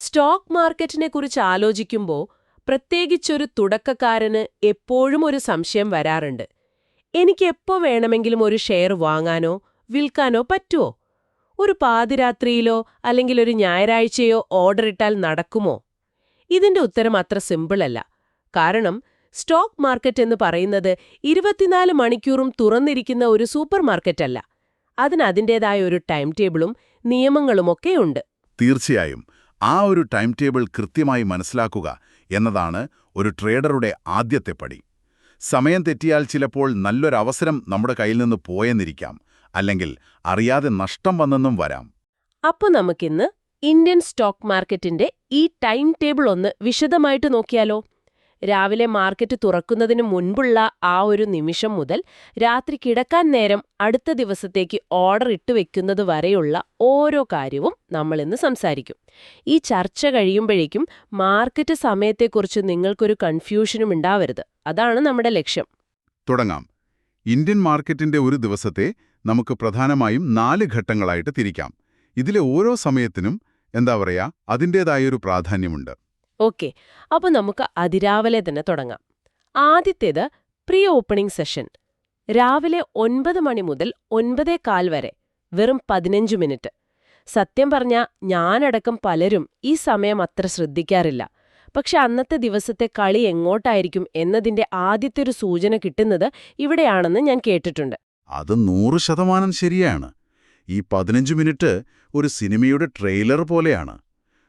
Stock മാർക്കറ്റിനെക്കുറിച്ച് ആലോചിക്കുമ്പോൾ പ്രത്യേകിച്ചൊരു തുടക്കക്കാരന് എപ്പോഴും ഒരു സംശയം വരാറുണ്ട്. എനിക്ക് എപ്പോൾ വേണമെങ്കിലും ഒരു ഷെയർ വാങ്ങാനോ വിൽക്കാനോ പറ്റുമോ? ഒരു പാതിരാത്രിയിലോ അല്ലെങ്കിൽ ഒരു ഞായറാഴ്ചയോ ഓർഡർ ഇട്ടാൽ നടക്കുമോ? ഇതിന്റെ ഉത്തരം അത്ര സിമ്പിളല്ല. കാരണം സ്റ്റോക്ക് മാർക്കറ്റ് എന്ന് പറയുന്നത് 24 മണിക്കൂറും തുറന്നിരിക്കുന്ന ഒരു സൂപ്പർ മാർക്കറ്റല്ല. അതിന് അതിൻ്റേതായ ഒരു ടൈം ടേബിളും നിയമങ്ങളുമൊക്കെയുണ്ട്. തീർച്ചയായും ആ ഒരു ടൈം ടേബിൾ കൃത്യമായി മനസ്സിലാക്കുക എന്നതാണ് ഒരു ട്രേഡറുടെ ആദ്യത്തെ പടി. സമയം തെറ്റിയാൽ ചിലപ്പോൾ നല്ലൊരവസരം നമ്മുടെ കയ്യിൽ നിന്ന് പോയെന്നിരിക്കാം, അല്ലെങ്കിൽ അറിയാതെ നഷ്ടം വന്നെന്നും വരാം. അപ്പോൾ നമുക്കിന്ന് ഇന്ത്യൻ സ്റ്റോക്ക് മാർക്കറ്റിന്റെ ഈ ടൈം ടേബിൾ ഒന്ന് വിശദമായിട്ട് നോക്കിയാലോ? രാവിലെ മാർക്കറ്റ് തുറക്കുന്നതിന് മുൻപുള്ള ആ ഒരു നിമിഷം മുതൽ രാത്രി കിടക്കാൻ നേരം അടുത്ത ദിവസത്തേക്ക് ഓർഡർ ഇട്ട് വെക്കുന്നത് വരെയുള്ള ഓരോ കാര്യവും നമ്മളിന്ന് സംസാരിക്കും. ഈ ചർച്ച കഴിയുമ്പോഴേക്കും മാർക്കറ്റ് സമയത്തെക്കുറിച്ച് നിങ്ങൾക്കൊരു കൺഫ്യൂഷനും ഉണ്ടാവരുത്. അതാണ് നമ്മുടെ ലക്ഷ്യം. തുടങ്ങാം. ഇന്ത്യൻ മാർക്കറ്റിന്റെ ഒരു ദിവസത്തെ നമുക്ക് പ്രധാനമായും 4 ഘട്ടങ്ങളായിട്ട് തിരിക്കാം. ഇതിലെ ഓരോ സമയത്തിനും അതിൻ്റേതായൊരു പ്രാധാന്യമുണ്ട്. ഓക്കെ, അപ്പോൾ നമുക്ക് അതിരാവിലെ തന്നെ തുടങ്ങാം. ആദ്യത്തേത് പ്രീ ഓപ്പണിംഗ് സെഷൻ. രാവിലെ 9 മണി മുതൽ 9:15 വരെ, വെറും 15 മിനിറ്റ്. സത്യം പറഞ്ഞാൽ ഞാനടക്കം പലരും ഈ സമയം അത്ര ശ്രദ്ധിക്കാറില്ല. പക്ഷെ അന്നത്തെ ദിവസത്തെ കളി എങ്ങോട്ടായിരിക്കും എന്നതിന്റെ ആദ്യത്തെ ഒരു സൂചന കിട്ടുന്നത് ഇവിടെയാണെന്ന് ഞാൻ കേട്ടിട്ടുണ്ട്. അത് 100% ശരിയാണ്. ഈ 15 മിനിറ്റ് ഒരു സിനിമയുടെ ട്രെയിലർ പോലെയാണ്.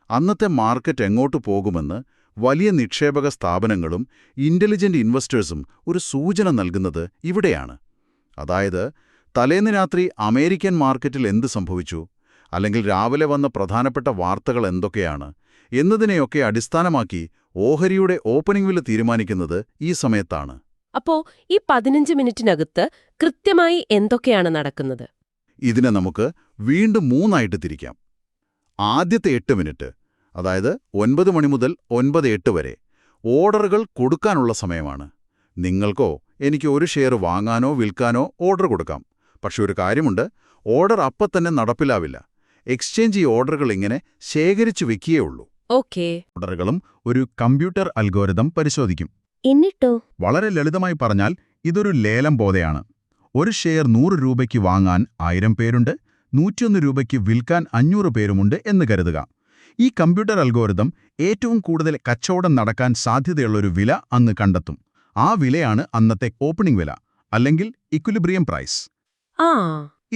അന്നത്തെ മാർക്കറ്റ് എങ്ങോട്ട് പോകുമെന്ന് വലിയ നിക്ഷേപക സ്ഥാപനങ്ങളും ഇന്റലിജന്റ് ഇൻവെസ്റ്റേഴ്സും ഒരു സൂചന നൽകുന്നത് ഇവിടെയാണ്. അതായത്, തലേന്ന് രാത്രി അമേരിക്കൻ മാർക്കറ്റിൽ എന്ത് സംഭവിച്ചു, അല്ലെങ്കിൽ രാവിലെ വന്ന പ്രധാനപ്പെട്ട വാർത്തകൾ എന്തൊക്കെയാണ് എന്നതിനെയൊക്കെ അടിസ്ഥാനമാക്കി ഓഹരിയുടെ ഓപ്പണിംഗ് വില തീരുമാനിക്കുന്നത് ഈ സമയത്താണ്. അപ്പോ ഈ 15 മിനിറ്റിനകത്ത് കൃത്യമായി എന്തൊക്കെയാണ് നടക്കുന്നത്? ഇതിനെ നമുക്ക് വീണ്ടും 3ആയിട്ട് തിരിക്കാം. ആദ്യത്തെ 8 മിനിറ്റ്, അതായത് 9 മണി മുതൽ 9:08 വരെ, ഓർഡറുകൾ കൊടുക്കാനുള്ള സമയമാണ്. നിങ്ങൾക്കോ എനിക്കോ ഒരു ഷെയർ വാങ്ങാനോ വിൽക്കാനോ ഓർഡർ കൊടുക്കാം. പക്ഷെ ഒരു കാര്യമുണ്ട്, ഓർഡർ അപ്പം തന്നെ നടപ്പിലാവില്ല. എക്സ്ചേഞ്ച് ഈ ഓർഡറുകൾ ഇങ്ങനെ ശേഖരിച്ചു വെക്കുകയുള്ളൂ. ഓക്കേ. ഓർഡറുകളും ഒരു കമ്പ്യൂട്ടർ അൽഗോരിതം പരിശോധിക്കും. എന്നിട്ടോ? വളരെ ലളിതമായി പറഞ്ഞാൽ ഇതൊരു ലേലം പോലെയാണ്. ഒരു ഷെയർ 100 രൂപയ്ക്ക് വാങ്ങാൻ 1000 പേരുണ്ട്, 101 രൂപയ്ക്ക് വിൽക്കാൻ 500 പേരുമുണ്ട് എന്ന് കരുതുക. ഈ കമ്പ്യൂട്ടർ അൽഗോരിതം ഏറ്റവും കൂടുതൽ കച്ചവടം നടക്കാൻ സാധ്യതയുള്ളൊരു വില അന്ന് കണ്ടെത്തും. ആ വിലയാണ് അന്നത്തെ ഓപ്പണിംഗ് വില, അല്ലെങ്കിൽ ഇക്വിലിബ്രിയം പ്രൈസ്.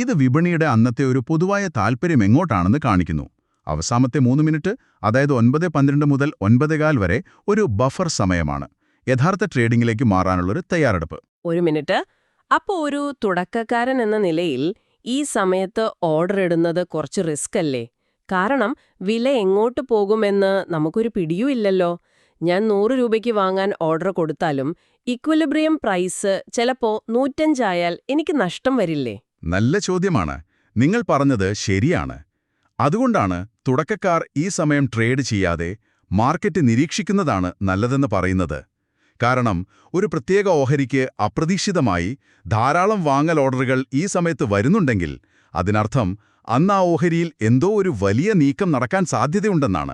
ഇത് വിപണിയുടെ അന്നത്തെ ഒരു പൊതുവായ താൽപ്പര്യം എങ്ങോട്ടാണെന്ന് കാണിക്കുന്നു. അവസാനത്തെ 3 മിനിറ്റ്, അതായത് 9:12 മുതൽ 9:15 വരെ, ഒരു ബഫർ സമയമാണ്. യഥാർത്ഥ ട്രേഡിംഗിലേക്ക് മാറാനുള്ളൊരു തയ്യാറെടുപ്പ്. ഒരു മിനിറ്റ്. അപ്പോൾ ഒരു തുടക്കക്കാരൻ എന്ന നിലയിൽ ഈ സമയത്ത് ഓർഡർ ഇടുന്നത് കുറച്ച് റിസ്ക് അല്ലേ? കാരണം വില എങ്ങോട്ട് പോകുമെന്ന് നമുക്കൊരു പിടിയുമില്ലല്ലോ. ഞാൻ 100 രൂപയ്ക്ക് വാങ്ങാൻ ഓർഡർ കൊടുത്താലും ഇക്വിലിബ്രിയം പ്രൈസ് ചിലപ്പോൾ 105 ആയാൽ എനിക്ക് നഷ്ടം വരില്ലേ? നല്ല ചോദ്യമാണ്. നിങ്ങൾ പറഞ്ഞത് ശരിയാണ്. അതുകൊണ്ടാണ് തുടക്കക്കാർ ഈ സമയം ട്രേഡ് ചെയ്യാതെ മാർക്കറ്റ് നിരീക്ഷിക്കുന്നതാണ് നല്ലതെന്ന് പറയുന്നത്. കാരണം ഒരു പ്രത്യേക ഓഹരിക്ക് അപ്രതീക്ഷിതമായി ധാരാളം വാങ്ങൽ ഓർഡറുകൾ ഈ സമയത്ത് വരുന്നുണ്ടെങ്കിൽ അതിനർത്ഥം അന്ന് ആ ഓഹരിയിൽ എന്തോ ഒരു വലിയ നീക്കം നടക്കാൻ സാധ്യതയുണ്ടെന്നാണ്.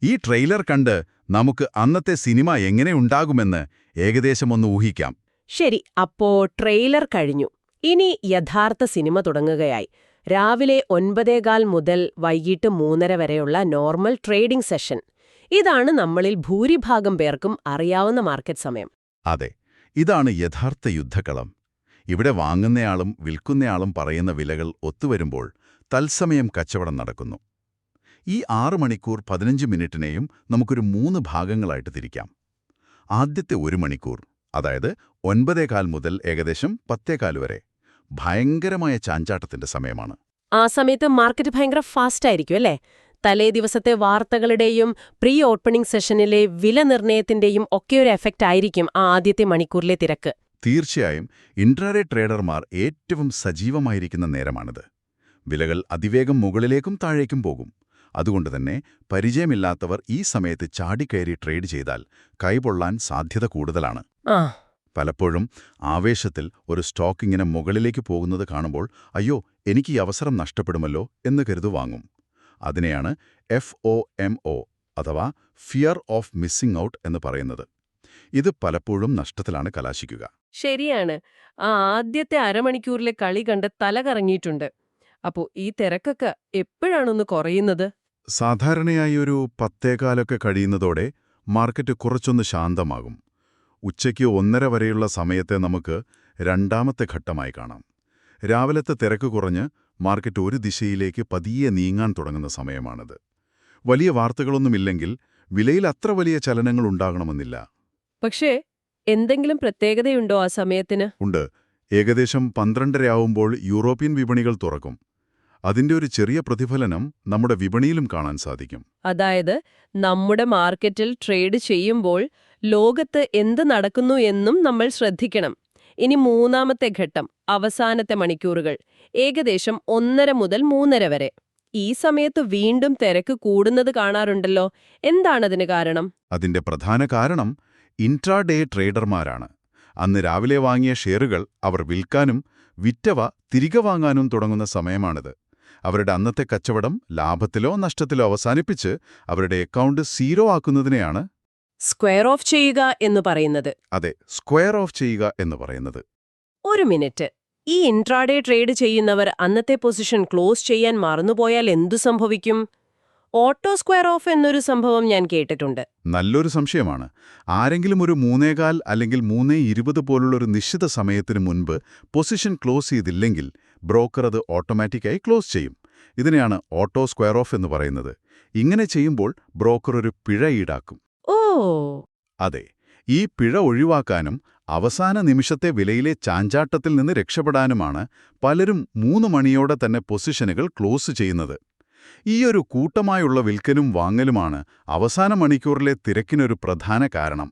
ഈ ട്രെയിലർ കണ്ട് നമുക്ക് അന്നത്തെ സിനിമ എങ്ങനെയുണ്ടാകുമെന്ന് ഏകദേശം ഒന്ന് ഊഹിക്കാം. ശരി, അപ്പോ ട്രെയിലർ കഴിഞ്ഞു. ഇനി യഥാർത്ഥ സിനിമ തുടങ്ങുകയായി. രാവിലെ 9:15 മുതൽ വൈകിട്ട് 3:30 വരെയുള്ള നോർമൽ ട്രേഡിംഗ് സെഷൻ. ഇതാണ് നമ്മളിൽ ഭൂരിഭാഗം പേർക്കും അറിയാവുന്ന മാർക്കറ്റ് സമയം. അതെ, ഇതാണ് യഥാർത്ഥ യുദ്ധക്കളം. ഇവിടെ വാങ്ങുന്നയാളും വിൽക്കുന്നയാളും പറയുന്ന വിലകൾ ഒത്തുവരുമ്പോൾ തത്സമയം കച്ചവടം നടക്കുന്നു. ഈ 6 മണിക്കൂർ 15 മിനിറ്റിനെയും നമുക്കൊരു 3 ഭാഗങ്ങളായിട്ട് തിരിക്കാം. ആദ്യത്തെ 1 മണിക്കൂർ, അതായത് 9:15 മുതൽ ഏകദേശം 10:15 വരെ, ഭയങ്കരമായ ചാഞ്ചാട്ടത്തിന്റെ സമയമാണ്. ആ സമയത്ത് മാർക്കറ്റ് ഭയങ്കര ഫാസ്റ്റ് ആയിരിക്കും അല്ലേ? തലേ ദിവസത്തെ വാർത്തകളുടെയും പ്രീ ഓപ്പണിംഗ് സെഷനിലെ വില നിർണ്ണയത്തിന്റെയും ഒക്കെ ഒരു എഫക്റ്റ് ആയിരിക്കും ആ ആദ്യത്തെ മണിക്കൂറിലെ തിരക്ക്. തീർച്ചയായും ഇൻട്രാഡേ ട്രേഡർമാർ ഏറ്റവും സജീവമായിരിക്കുന്ന നേരമാണിത്. വിലകൾ അതിവേഗം മുകളിലേക്കും താഴേക്കും പോകും. അതുകൊണ്ടുതന്നെ പരിചയമില്ലാത്തവർ ഈ സമയത്ത് ചാടിക്കയറി ട്രേഡ് ചെയ്താൽ കൈപൊള്ളാൻ സാധ്യത കൂടുതലാണ്. പലപ്പോഴും ആവേശത്തിൽ ഒരു സ്റ്റോക്ക് ഇങ്ങനെ മുകളിലേക്ക് പോകുന്നത് കാണുമ്പോൾ അയ്യോ, എനിക്ക് ഈ അവസരം നഷ്ടപ്പെടുമല്ലോ എന്ന് കരുതു വാങ്ങും. അതിനെയാണ് FOMO അഥവാ ഫിയർ ഓഫ് മിസ്സിംഗ് ഔട്ട് എന്ന് പറയുന്നത്. ഇത് പലപ്പോഴും നഷ്ടത്തിലാണ് കലാശിക്കുക. ശരിയാണ്. ആ ആദ്യത്തെ അരമണിക്കൂറിലെ കളി കണ്ട് തല കറങ്ങിയിട്ടുണ്ട്. അപ്പോ ഈ തിരക്കൊക്കെ എപ്പോഴാണൊന്ന് കുറയുന്നത്? സാധാരണയായി ഒരു 10:15 കഴിയുന്നതോടെ മാർക്കറ്റ് കുറച്ചൊന്ന് ശാന്തമാകും. ഉച്ചയ്ക്ക് 1:30 വരെയുള്ള സമയത്തെ നമുക്ക് രണ്ടാമത്തെ ഘട്ടമായി കാണാം. രാവിലത്തെ തിരക്ക് കുറഞ്ഞ് മാർക്കറ്റ് ഒരു ദിശയിലേക്ക് പതിയെ നീങ്ങാൻ തുടങ്ങുന്ന സമയമാണിത്. വലിയ വാർത്തകളൊന്നുമില്ലെങ്കിൽ വിലയിൽ അത്ര വലിയ ചലനങ്ങൾ ഉണ്ടാകണമെന്നില്ല. പക്ഷേ എന്തെങ്കിലും പ്രത്യേകതയുണ്ടോ ആ സമയത്തിന്? ഉണ്ട്. ഏകദേശം 12:30 ആവുമ്പോൾ യൂറോപ്യൻ വിപണികൾ തുറക്കും. അതിന്റെ ഒരു ചെറിയ പ്രതിഫലനം നമ്മുടെ വിപണിയിലും കാണാൻ സാധിക്കും. അതായത് നമ്മുടെ മാർക്കറ്റിൽ ട്രേഡ് ചെയ്യുമ്പോൾ ലോകത്ത് എന്ത് നടക്കുന്നു എന്നും നമ്മൾ ശ്രദ്ധിക്കണം. ഇനി മൂന്നാമത്തെ ഘട്ടം, അവസാനത്തെ മണിക്കൂറുകൾ, ഏകദേശം 1:30 മുതൽ 3:30 വരെ. ഈ സമയത്ത് വീണ്ടും തിരക്ക് കൂടുന്നത് കാണാറുണ്ടല്ലോ. എന്താണതിന് കാരണം? അതിന്റെ പ്രധാന കാരണം ഇൻട്രാഡേ ട്രേഡർമാരാണ്. അന്ന് രാവിലെ വാങ്ങിയ ഷെയറുകൾ അവർ വിൽക്കാനും വിറ്റവ തിരികെ വാങ്ങാനും തുടങ്ങുന്ന സമയമാണിത്. അവരുടെ അന്നത്തെ കച്ചവടം ലാഭത്തിലോ നഷ്ടത്തിലോ അവസാനിപ്പിച്ച് അവരുടെ അക്കൗണ്ട് സീറോ ആക്കുന്നതിനെയാണ് സ്ക്വയർ ഓഫ് ചെയ്യുക എന്ന് പറയുന്നത്. അതെ, സ്ക്വയർ ഓഫ് ചെയ്യുക എന്ന് പറയുന്നത്. ഒരു മിനിറ്റ്. ഈ ഇൻട്രാഡേ ട്രേഡ് ചെയ്യുന്നവർ അന്നത്തെ പൊസിഷൻ ക്ലോസ് ചെയ്യാൻ മറന്നുപോയാൽ എന്തു സംഭവിക്കും? ഓട്ടോ സ്ക്വയർ ഓഫ് എന്നൊരു സംഭവം ഞാൻ കേട്ടിട്ടുണ്ട്. നല്ലൊരു സംശയമാണ്. ആരെങ്കിലും ഒരു 3:15 അല്ലെങ്കിൽ 3:20 പോലുള്ളൊരു നിശ്ചിത സമയത്തിന് മുൻപ് പൊസിഷൻ ക്ലോസ് ചെയ്തില്ലെങ്കിൽ ബ്രോക്കർ അത് ഓട്ടോമാറ്റിക്കായി ക്ലോസ് ചെയ്യും. ഇതിനെയാണ് ഓട്ടോ സ്ക്വയർ ഓഫ് എന്ന് പറയുന്നത്. ഇങ്ങനെ ചെയ്യുമ്പോൾ ബ്രോക്കർ ഒരു പിഴ ഈടാക്കും. ഓ, അതെ, ഈ പിഴ ഒഴിവാക്കാനും അവസാന നിമിഷത്തെ വിലയിലെ ചാഞ്ചാട്ടത്തിൽ നിന്ന് രക്ഷപ്പെടാനുമാണ് പലരും 3 മണിയോടെ തന്നെ പൊസിഷനുകൾ ക്ലോസ് ചെയ്യുന്നത്. ഈയൊരു കൂട്ടമായുള്ള വിൽക്കലും വാങ്ങലുമാണ് അവസാന മണിക്കൂറിലെ തിരക്കിനൊരു പ്രധാന കാരണം.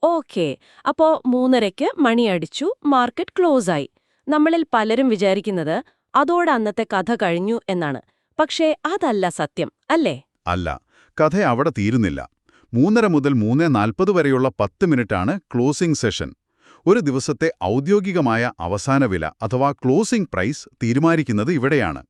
ഓക്കേ. അപ്പോ 3:30-ക്ക് മണിയടിച്ചു, മാർക്കറ്റ് ക്ലോസ് ആയി. നമ്മളിൽ പലരും വിചാരിക്കുന്നത് അതോടെ അന്നത്തെ കഥ കഴിഞ്ഞു എന്നാണ്. പക്ഷേ അതല്ല സത്യം, അല്ലേ? അല്ല, കഥ അവിടെ തീരുന്നില്ല. 3:30 മുതൽ 3:40 വരെയുള്ള 10 മിനിറ്റാണ് ക്ലോസിംഗ് സെഷൻ. ഒരു ദിവസത്തെ ഔദ്യോഗികമായ അവസാന വില അഥവാ ക്ലോസിംഗ് പ്രൈസ് തീരുമാനിക്കുന്നത് ഇവിടെയാണ്.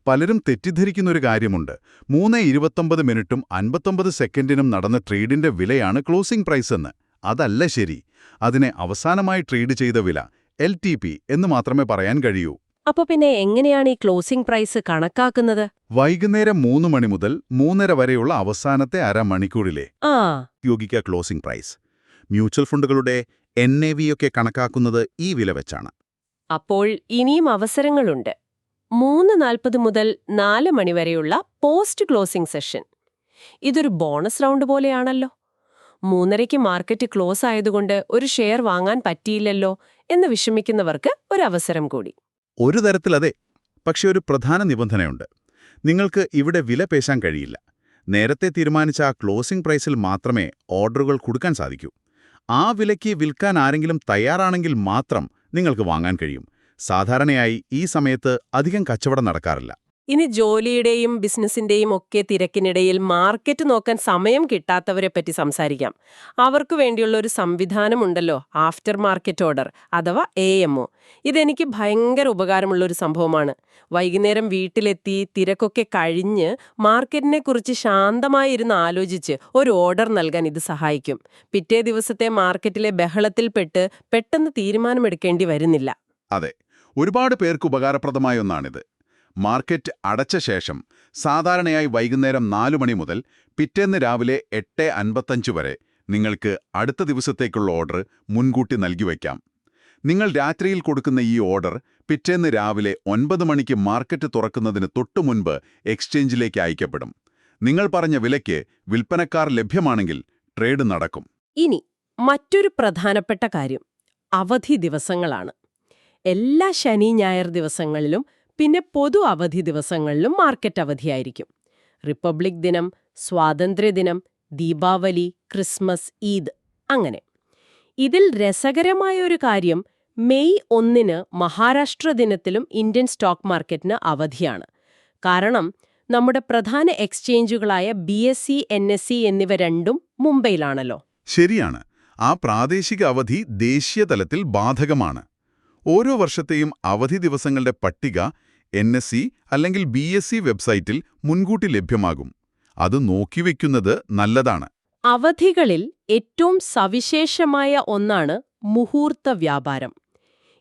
പലരും തെറ്റിദ്ധരിക്കുന്നൊരു കാര്യമുണ്ട്. 3:29 മിനിറ്റും 59 സെക്കൻഡിനും നടന്ന ട്രേഡിന്റെ വിലയാണ് ക്ലോസിംഗ് പ്രൈസ് എന്ന്. അതല്ല ശരി. അതിനെ അവസാനമായി ട്രേഡ് ചെയ്ത വില LTP എന്ന് മാത്രമേ പറയാൻ കഴിയൂ. അപ്പൊ പിന്നെ എങ്ങനെയാണ് ഈ ക്ലോസിംഗ് പ്രൈസ് കണക്കാക്കുന്നത്? വൈകുന്നേരം 3 മണി മുതൽ 3:30 വരെയുള്ള അവസാനത്തെ അരമണിക്കൂറിലെ യോഗിക ക്ലോസിംഗ് പ്രൈസ്. മ്യൂച്വൽ ഫണ്ടുകളുടെ NAV ഒക്കെ കണക്കാക്കുന്നത് ഈ വില വെച്ചാണ്. അപ്പോൾ ഇനിയും അവസരങ്ങളുണ്ട്. 3:40 മുതൽ 4 മണി വരെയുള്ള പോസ്റ്റ് ക്ലോസിംഗ് സെഷൻ. ഇതൊരു ബോണസ് റൗണ്ട് പോലെയാണല്ലോ. 3:30-ക്ക് മാർക്കറ്റ് ക്ലോസ് ആയതുകൊണ്ട് ഒരു ഷെയർ വാങ്ങാൻ പറ്റിയില്ലല്ലോ എന്ന് വിഷമിക്കുന്നവർക്ക് ഒരു അവസരം കൂടി. ഒരു തരത്തിലതെ. പക്ഷെ ഒരു പ്രധാന നിബന്ധനയുണ്ട്. നിങ്ങൾക്ക് ഇവിടെ വില പേശാൻ കഴിയില്ല. നേരത്തെ തീരുമാനിച്ച ആ ക്ലോസിംഗ് പ്രൈസിൽ മാത്രമേ ഓർഡറുകൾ കൊടുക്കാൻ സാധിക്കൂ. ആ വിലയ്ക്ക് വിൽക്കാൻ ആരെങ്കിലും തയ്യാറാണെങ്കിൽ മാത്രം നിങ്ങൾക്ക് വാങ്ങാൻ കഴിയും. സാധാരണയായി ഈ സമയത്ത് അധികം കച്ചവടം നടക്കാറില്ല. ഇനി ജോലിയുടെയും ബിസിനസിന്റെയും ഒക്കെ തിരക്കിനിടയിൽ മാർക്കറ്റ് നോക്കാൻ സമയം കിട്ടാത്തവരെ പറ്റി സംസാരിക്കാം. അവർക്ക് വേണ്ടിയുള്ള ഒരു സംവിധാനമുണ്ടല്ലോ, ആഫ്റ്റർ മാർക്കറ്റ് ഓർഡർ അഥവാ AMO. ഇതെനിക്ക് ഭയങ്കര ഉപകാരമുള്ളൊരു സംഭവമാണ്. വൈകുന്നേരം വീട്ടിലെത്തി തിരക്കൊക്കെ കഴിഞ്ഞ് മാർക്കറ്റിനെക്കുറിച്ച് ശാന്തമായിരുന്ന് ആലോചിച്ച് ഒരു ഓർഡർ നൽകാൻ ഇത് സഹായിക്കും. പിറ്റേ ദിവസത്തെ മാർക്കറ്റിലെ ബഹളത്തിൽപ്പെട്ട് പെട്ടെന്ന് തീരുമാനമെടുക്കേണ്ടി വരുന്നില്ല. അതെ, ഒരുപാട് പേർക്ക് ഉപകാരപ്രദമായ ഒന്നാണിത്. മാർക്കറ്റ് അടച്ച ശേഷം സാധാരണയായി വൈകുന്നേരം 4 മണി മുതൽ പിറ്റേന്ന് രാവിലെ 8:55 വരെ നിങ്ങൾക്ക് അടുത്ത ദിവസത്തേക്കുള്ള ഓർഡർ മുൻകൂട്ടി നൽകി വയ്ക്കാം. നിങ്ങൾ രാത്രിയിൽ കൊടുക്കുന്ന ഈ ഓർഡർ പിറ്റേന്ന് രാവിലെ 9 മണിക്ക് മാർക്കറ്റ് തുറക്കുന്നതിന് തൊട്ടുമുൻപ് എക്സ്ചേഞ്ചിലേക്ക് അയക്കപ്പെടും. നിങ്ങൾ പറഞ്ഞ വിലയ്ക്ക് വിൽപ്പനക്കാർ ലഭ്യമാണെങ്കിൽ ട്രേഡ് നടക്കും. ഇനി മറ്റൊരു പ്രധാനപ്പെട്ട കാര്യം അവധി ദിവസങ്ങളാണ്. എല്ലാ ശനി ഞായർ ദിവസങ്ങളിലും പിന്നെ പൊതു അവധി ദിവസങ്ങളിലും മാർക്കറ്റ് അവധിയായിരിക്കും. റിപ്പബ്ലിക് ദിനം, സ്വാതന്ത്ര്യദിനം, ദീപാവലി, ക്രിസ്മസ്, ഈദ് അങ്ങനെ. ഇതിൽ രസകരമായ ഒരു കാര്യം, മെയ് 1-ന് മഹാരാഷ്ട്ര ദിനത്തിലും ഇന്ത്യൻ സ്റ്റോക്ക് മാർക്കറ്റിന് അവധിയാണ്. കാരണം നമ്മുടെ പ്രധാന എക്സ്ചേഞ്ചുകളായ BSE, NSE എന്നിവ രണ്ടും മുംബൈയിലാണല്ലോ. ശരിയാണ്. ആ പ്രാദേശിക അവധി ദേശീയ തലത്തിൽ ബാധകമാണ്. ഓരോ വർഷത്തെയും അവധി ദിവസങ്ങളുടെ പട്ടിക NSE അല്ലെങ്കിൽ BSE വെബ്സൈറ്റിൽ മുൻകൂട്ടി ലഭ്യമാകും. അത് നോക്കിവെക്കുന്നത് നല്ലതാണ്. അവധികളിൽ ഏറ്റവും സവിശേഷമായ ഒന്നാണ് മുഹൂർത്ത വ്യാപാരം.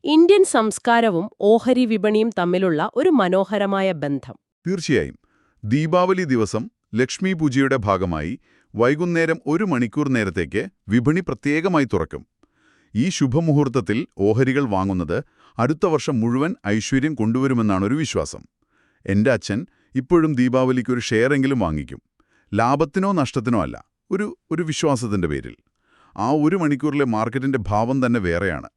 ഇന്ത്യൻ സംസ്കാരവും ഓഹരി വിപണിയും തമ്മിലുള്ള ഒരു മനോഹരമായ ബന്ധം. തീർച്ചയായും. ദീപാവലി ദിവസം ലക്ഷ്മി പൂജയുടെ ഭാഗമായി വൈകുന്നേരം 1 മണിക്കൂർ നേരത്തേക്ക് വിപണി പ്രത്യേകമായി തുറക്കും. ഈ ശുഭമുഹൂർത്തത്തിൽ ഓഹരികൾ വാങ്ങുന്നത് അടുത്ത വർഷം മുഴുവൻ ഐശ്വര്യം കൊണ്ടുവരുമെന്നാണൊരു വിശ്വാസം. എൻ്റെ അച്ഛൻ ഇപ്പോഴും ദീപാവലിക്കൊരു ഷെയറെങ്കിലും വാങ്ങിക്കും. ലാഭത്തിനോ നഷ്ടത്തിനോ അല്ല, ഒരു വിശ്വാസത്തിൻ്റെ പേരിൽ. ആ 1 മണിക്കൂറിലെ മാർക്കറ്റിൻ്റെ ഭാവം തന്നെ വേറെയാണ്.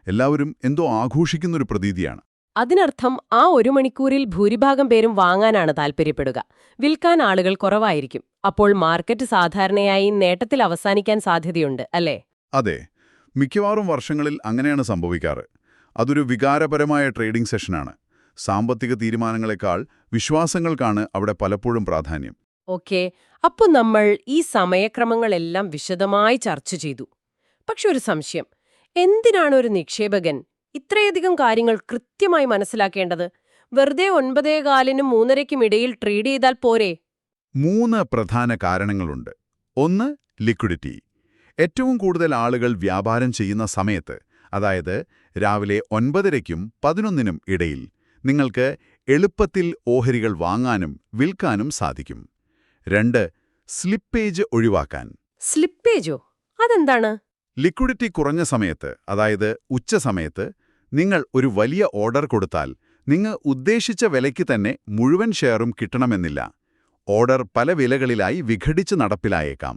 എല്ലാവരും എന്തോ ആഘോഷിക്കുന്നൊരു പ്രതീതിയാണ്. അതിനർത്ഥം ആ 1 മണിക്കൂറിൽ ഭൂരിഭാഗം പേരും വാങ്ങാനാണ് താൽപ്പര്യപ്പെടുക. വിൽക്കാൻ ആളുകൾ കുറവായിരിക്കും. അപ്പോൾ മാർക്കറ്റ് സാധാരണയായി നേട്ടത്തിൽ അവസാനിക്കാൻ സാധ്യതയുണ്ട്, അല്ലേ? അതെ, മിക്കവാറും വർഷങ്ങളിൽ അങ്ങനെയാണ് സംഭവിക്കാറ്. അതൊരു വികാരപരമായ ട്രേഡിംഗ് സെഷനാണ്. സാമ്പത്തിക തീരുമാനങ്ങളെക്കാൾ വിശ്വാസങ്ങൾക്കാണ് അവിടെ പലപ്പോഴും പ്രാധാന്യം. ഓക്കെ, അപ്പോൾ നമ്മൾ ഈ സമയക്രമങ്ങളെല്ലാം വിശദമായി ചർച്ച ചെയ്തു. പക്ഷെ ഒരു സംശയം, എന്തിനാണ് ഒരു നിക്ഷേപകൻ ഇത്രയധികം കാര്യങ്ങൾ കൃത്യമായി മനസ്സിലാക്കേണ്ടത്? വെറുതെ 9:15-നും 3:30-നും ഇടയിൽ ട്രേഡ് ചെയ്താൽ പോരെ? 3 പ്രധാന കാരണങ്ങളുണ്ട്. ഒന്ന്, ലിക്വിഡിറ്റി. ഏറ്റവും കൂടുതൽ ആളുകൾ വ്യാപാരം ചെയ്യുന്ന സമയത്ത്, അതായത് രാവിലെ 9:30-നും 11:00-നും ഇടയിൽ നിങ്ങൾക്ക് എളുപ്പത്തിൽ ഓഹരികൾ വാങ്ങാനും വിൽക്കാനും സാധിക്കും. 2, സ്ലിപ്പേജ് ഒഴിവാക്കാൻ. സ്ലിപ്പേജോ? അതെന്താണ്? ലിക്വിഡിറ്റി കുറഞ്ഞ സമയത്ത്, അതായത് ഉച്ചസമയത്ത്, നിങ്ങൾ ഒരു വലിയ ഓർഡർ കൊടുത്താൽ നിങ്ങൾ ഉദ്ദേശിച്ച വിലയ്ക്ക് തന്നെ മുഴുവൻ ഷെയറും കിട്ടണമെന്നില്ല. ഓർഡർ പല വിലകളിലായി വിഘടിച്ച് നടപ്പിലായേക്കാം.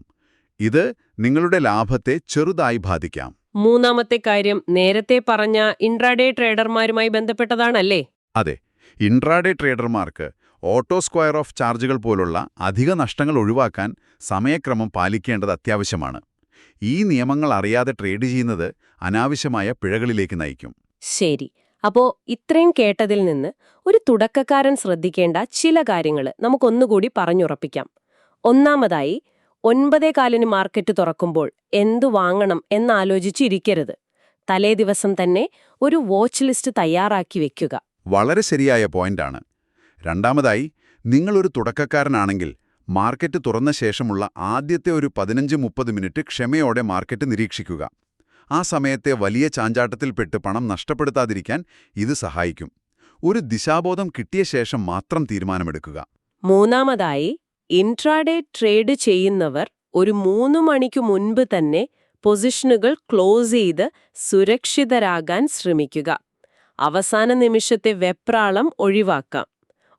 ഇത് നിങ്ങളുടെ ലാഭത്തെ ചെറുതായി ബാധിക്കാം. മൂന്നാമത്തെ കാര്യം നേരത്തെ പറഞ്ഞ ഇൻട്രാഡേ ട്രേഡർമാരുമായി ബന്ധപ്പെട്ടതാണല്ലേ? അതെ, ഇൻട്രാഡേ ട്രേഡർമാർക്ക് ഓട്ടോ സ്ക്വയർ ഓഫ് ചാർജുകൾ പോലുള്ള അധിക നഷ്ടങ്ങൾ ഒഴിവാക്കാൻ സമയക്രമം പാലിക്കേണ്ടത് അത്യാവശ്യമാണ്. ഈ നിയമങ്ങൾ അറിയാതെ ട്രേഡ് ചെയ്യുന്നത് അനാവശ്യമായ പിഴകളിലേക്ക് നയിക്കും. ശരി. അപ്പോ ഇത്രയും കേട്ടതിൽ നിന്ന് ഒരു തുടക്കക്കാരൻ ശ്രദ്ധിക്കേണ്ട ചില കാര്യങ്ങൾ നമുക്കൊന്നുകൂടി പറഞ്ഞുറപ്പിക്കാം. ഒന്നാമതായി, 9:15-ന് മാർക്കറ്റ് തുറക്കുമ്പോൾ എന്തു വാങ്ങണം എന്നാലോചിച്ചിരിക്കരുത്. തലേ ദിവസം തന്നെ ഒരു വാച്ച് ലിസ്റ്റ് തയ്യാറാക്കി വെക്കുക. വളരെ ശരിയായ പോയിന്റാണ്. രണ്ടാമതായി, നിങ്ങളൊരു തുടക്കക്കാരനാണെങ്കിൽ മാർക്കറ്റ് തുറന്ന ശേഷമുള്ള ആദ്യത്തെ ഒരു 15-30 മിനിറ്റ് ക്ഷമയോടെ മാർക്കറ്റ് നിരീക്ഷിക്കുക. ആ സമയത്തെ വലിയ ചാഞ്ചാട്ടത്തിൽപ്പെട്ട് പണം നഷ്ടപ്പെടുത്താതിരിക്കാൻ ഇത് സഹായിക്കും. ഒരു ദിശാബോധം കിട്ടിയ ശേഷം മാത്രം തീരുമാനമെടുക്കുക. മൂന്നാമതായി, ഇൻട്രാഡേ ട്രേഡ് ചെയ്യുന്നവർ ഒരു 3 മണിക്ക് മുൻപ് തന്നെ പൊസിഷനുകൾ ക്ലോസ് ചെയ്ത് സുരക്ഷിതരാകാൻ ശ്രമിക്കുക. അവസാന നിമിഷത്തെ വെപ്രാളം ഒഴിവാക്കാം.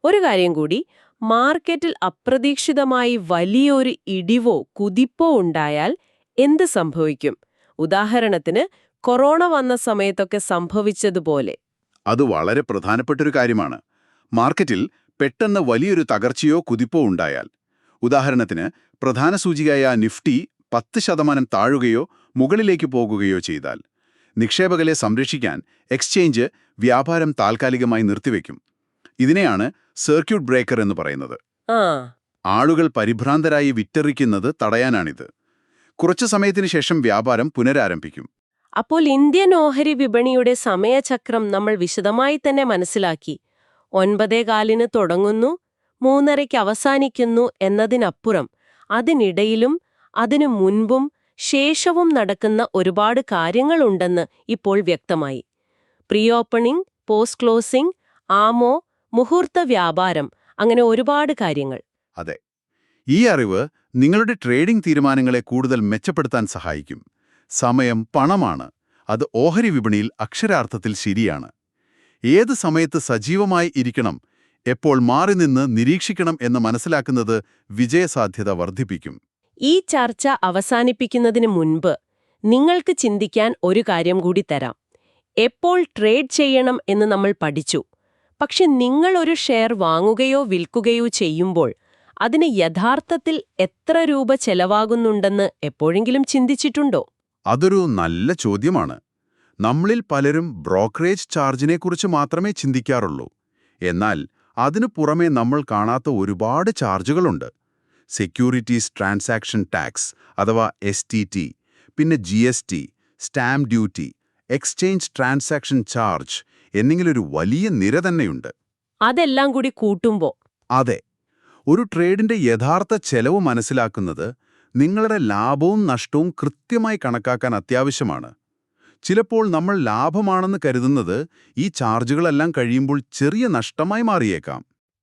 ഒരു കാര്യം കൂടി, മാർക്കറ്റിൽ അപ്രതീക്ഷിതമായി വലിയൊരു ഇടിവോ കുതിപ്പോ ഉണ്ടായാൽ എന്ത് സംഭവിക്കും? ഉദാഹരണത്തിന് കൊറോണ വന്ന സമയത്തൊക്കെ സംഭവിച്ചതുപോലെ. അത് വളരെ പ്രധാനപ്പെട്ടൊരു കാര്യമാണ്. മാർക്കറ്റിൽ പെട്ടെന്ന് വലിയൊരു തകർച്ചയോ കുതിപ്പോ ഉണ്ടായാൽ, ഉദാഹരണത്തിന് പ്രധാന സൂചികയായ നിഫ്റ്റി 10% താഴുകയോ മുകളിലേക്ക് പോകുകയോ ചെയ്താൽ, നിക്ഷേപകരെ സംരക്ഷിക്കാൻ എക്സ്ചേഞ്ച് വ്യാപാരം താൽക്കാലികമായി നിർത്തിവെക്കും. ഇതിനെയാണ് സർക്യൂട്ട് ബ്രേക്കർ എന്ന് പറയുന്നത്. ആളുകൾ പരിഭ്രാന്തരായി വിറ്ററിക്കുന്നത് തടയാനാണിത്. കുറച്ചു സമയത്തിന് ശേഷം വ്യാപാരം പുനരാരംഭിക്കും. അപ്പോൾ ഇന്ത്യൻ ഓഹരി വിപണിയുടെ സമയചക്രം നമ്മൾ വിശദമായി തന്നെ മനസ്സിലാക്കി. 9:15-ന് തുടങ്ങുന്നു, 3:30-ക്ക് അവസാനിക്കുന്നു എന്നതിനപ്പുറം അതിനിടയിലും അതിനു മുൻപും ശേഷവും നടക്കുന്ന ഒരുപാട് കാര്യങ്ങളുണ്ടെന്ന് ഇപ്പോൾ വ്യക്തമായി. പ്രീ ഓപ്പണിംഗ്, പോസ്റ്റ് ക്ലോസിംഗ്, ആമോ, മുഹൂർത്ത വ്യാപാരം, അങ്ങനെ ഒരുപാട് കാര്യങ്ങൾ. അതെ, ഈ അറിവ് നിങ്ങളുടെ ട്രേഡിംഗ് തീരുമാനങ്ങളെ കൂടുതൽ മെച്ചപ്പെടുത്താൻ സഹായിക്കും. സമയം പണമാണ്. അത് ഓഹരി വിപണിയിൽ അക്ഷരാർത്ഥത്തിൽ ശരിയാണ്. ഏത് സമയത്ത് സജീവമായി ഇരിക്കണം, എപ്പോൾ മാറി നിന്ന് നിരീക്ഷിക്കണം എന്ന് മനസ്സിലാക്കുന്നത് വിജയസാധ്യത വർദ്ധിപ്പിക്കും. ഈ ചർച്ച അവസാനിപ്പിക്കുന്നതിന് മുൻപ് നിങ്ങൾക്ക് ചിന്തിക്കാൻ ഒരു കാര്യം കൂടി തരാം. എപ്പോൾ ട്രേഡ് ചെയ്യണം എന്ന് നമ്മൾ പഠിച്ചു. പക്ഷെ നിങ്ങൾ ഒരു ഷെയർ വാങ്ങുകയോ വിൽക്കുകയോ ചെയ്യുമ്പോൾ അതിന് യഥാർത്ഥത്തിൽ എത്ര രൂപ ചെലവാകുന്നുണ്ടെന്ന് എപ്പോഴെങ്കിലും ചിന്തിച്ചിട്ടുണ്ടോ? അതൊരു നല്ല ചോദ്യമാണ്. നമ്മളിൽ പലരും ബ്രോക്കറേജ് ചാർജിനെക്കുറിച്ച് മാത്രമേ ചിന്തിക്കാറുള്ളൂ. എന്നാൽ അതിനു പുറമെ നമ്മൾ കാണാത്ത ഒരുപാട് ചാർജുകളുണ്ട്. സെക്യൂരിറ്റീസ് ട്രാൻസാക്ഷൻ ടാക്സ് അഥവാ STT, പിന്നെ GST, stamp duty, exchange transaction charge എന്നിങ്ങനൊരു വലിയ നിര തന്നെയുണ്ട്. അതെല്ലാം കൂടി കൂട്ടുമ്പോ അതെ. ഒരു ട്രേഡിന്റെ യഥാർത്ഥ ചെലവ് മനസ്സിലാക്കുന്നത് നിങ്ങളുടെ ലാഭവും നഷ്ടവും കൃത്യമായി കണക്കാക്കാൻ അത്യാവശ്യമാണ്. ചിലപ്പോൾ നമ്മൾ ലാഭമാണെന്ന് കരുതുന്നത് ഈ ചാർജുകളെല്ലാം കഴിയുമ്പോൾ ചെറിയ നഷ്ടമായി മാറിയേക്കാം.